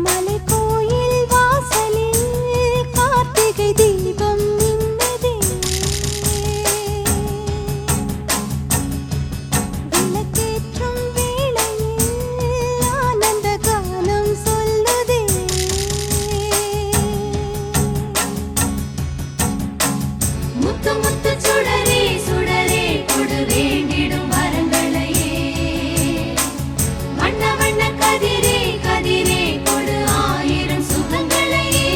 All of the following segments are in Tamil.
மலைக்கோயில் வாசலில் கார்த்திகை தீபம் மின்னுதே. விளக்கேற்றும் வேளையில் ஆனந்த கானம் சொல்லுதே. முத்து முத்து சுடரே சுடரே கொடு வேண்டிடும் வரங்களையே. வண்ண வண்ண கதிரே கதிரே கொடு ஆயிரம் சுகங்களையே.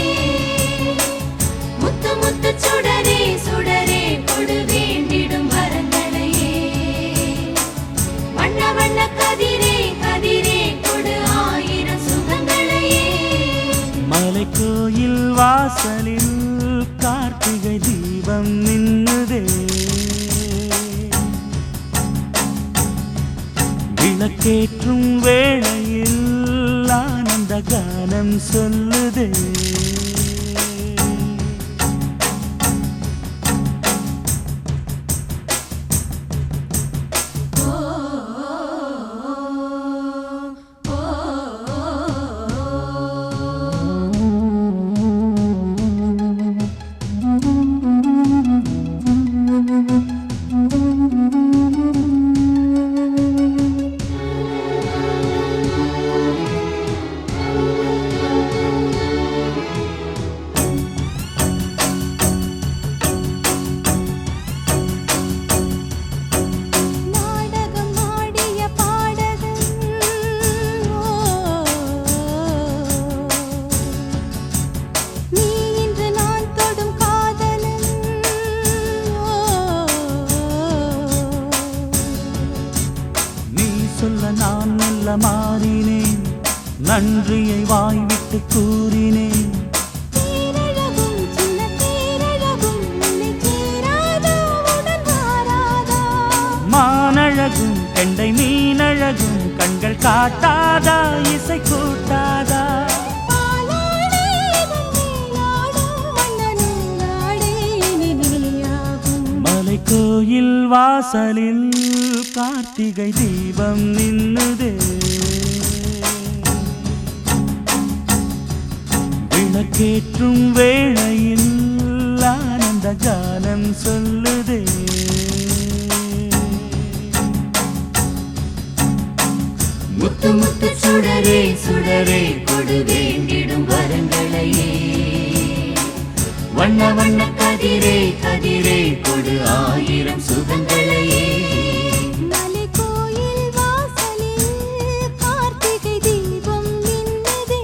முத்து முத்து சுடரே சுடரே கொடு வேண்டிடும் வரங்களையே. வண்ண வண்ண கதிரே கதிரே கொடு ஆயிரம் சுகங்களையே. மலைக்கோயில் வாசலில் கார்த்திகை தீபம் மின்னுதே. விளக்கேற்றும் வேளையில் ஆனந்த கானம் சொல்லுதே. நாடகம் ஆடிய பாடகன் நீ இன்று நான் தொடும் காதலன். நீ சொல்ல நான் மெல்ல மாறினேன், நன்றியை வாய்விட்டு கூறினேன். தேரழகும் சின்ன தேரழகும் உன்னை சேராதா உடன் வாராதா. மானழகும் கெண்டை மீனழகும் கண்கள் காட்டாதா இசை கூட்டாதா. பாலாடே வெண்ணிலாடும் வண்ணநூலாடே இனி நீயாகும். மலைக்கோயில் வாசலில் கார்த்திகை தீபம் நின்னுதே. விளக்கேற்றும் வேளையில் ஆனந்த கானம் சொல்லுதே. முத்து முத்து சுடரே சுடரே கொடு வேண்டிடும் வரங்களையே. வண்ண வண்ண கதிரே கதிரே கொடு ஆயிரம் சுகங்களையே. மலைக்கோயில் வாசலில் கார்த்திகை தீபம் மின்னுதே.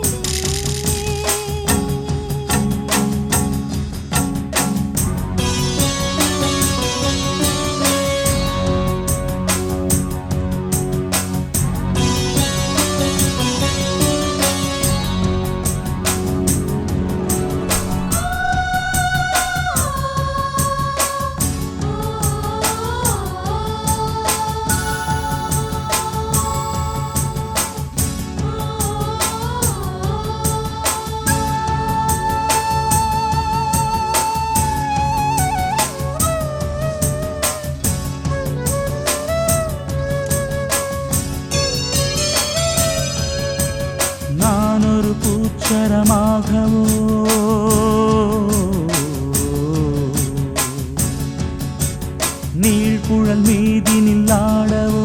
நான் ஒரு பூச்சரமாகவோ நீழ்குழல் மீதினில் ஆடவோ.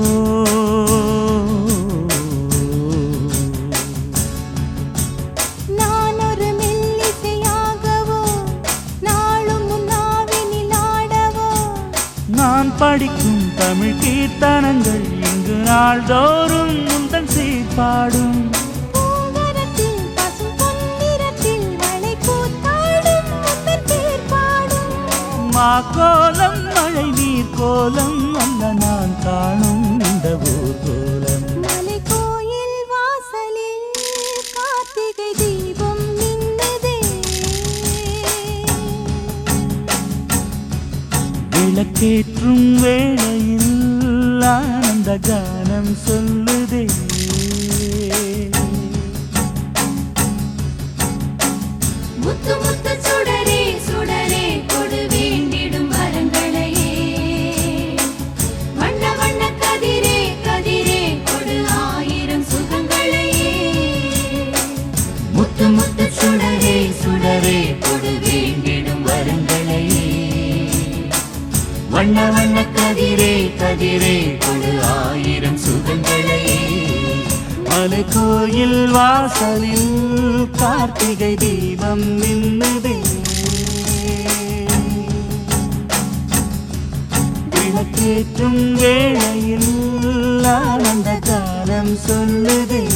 நான் ஒரு மெல்லிசையாகவோ நாளும் உன்னாவினில் ஆடவோ. நான் படிக்கும் தமிழ் கீர்த்தனங்கள் இங்கு நாள்தோறும் முந்தன் சீர்பாடும். பூங்கரத்தில் பசும் பொன்னிறத்தில் வளை கூத்தாடும் முத்தன் பேர் பாடும். மாக்கோலம் மழை நீர் கோலம் அல்ல நான் காணும் இந்த ஊர்கோலம். மலைக்கோயில் வாசலில் கார்த்திகை தீபம் மின்னுதே. விளக்கேற்றும் வேளையில் ஆனந்த கானம் சொல்லுதே. முத்து முத்து சுடரே சுடரே கொடு வேண்டிடும் வரங்களையே. வண்ண வண்ண கதிரே கதிரே கொடு ஆயிரம் சுகங்களையே. கதிரே கொடு ஆயிரம் சுகங்களை. மலை கோயில் வாசலில் கார்த்திகை தீபம் நின்னுதே. விளக்கேற்றும் வேளையில் ஆனந்த காலம் சொல்லுதே.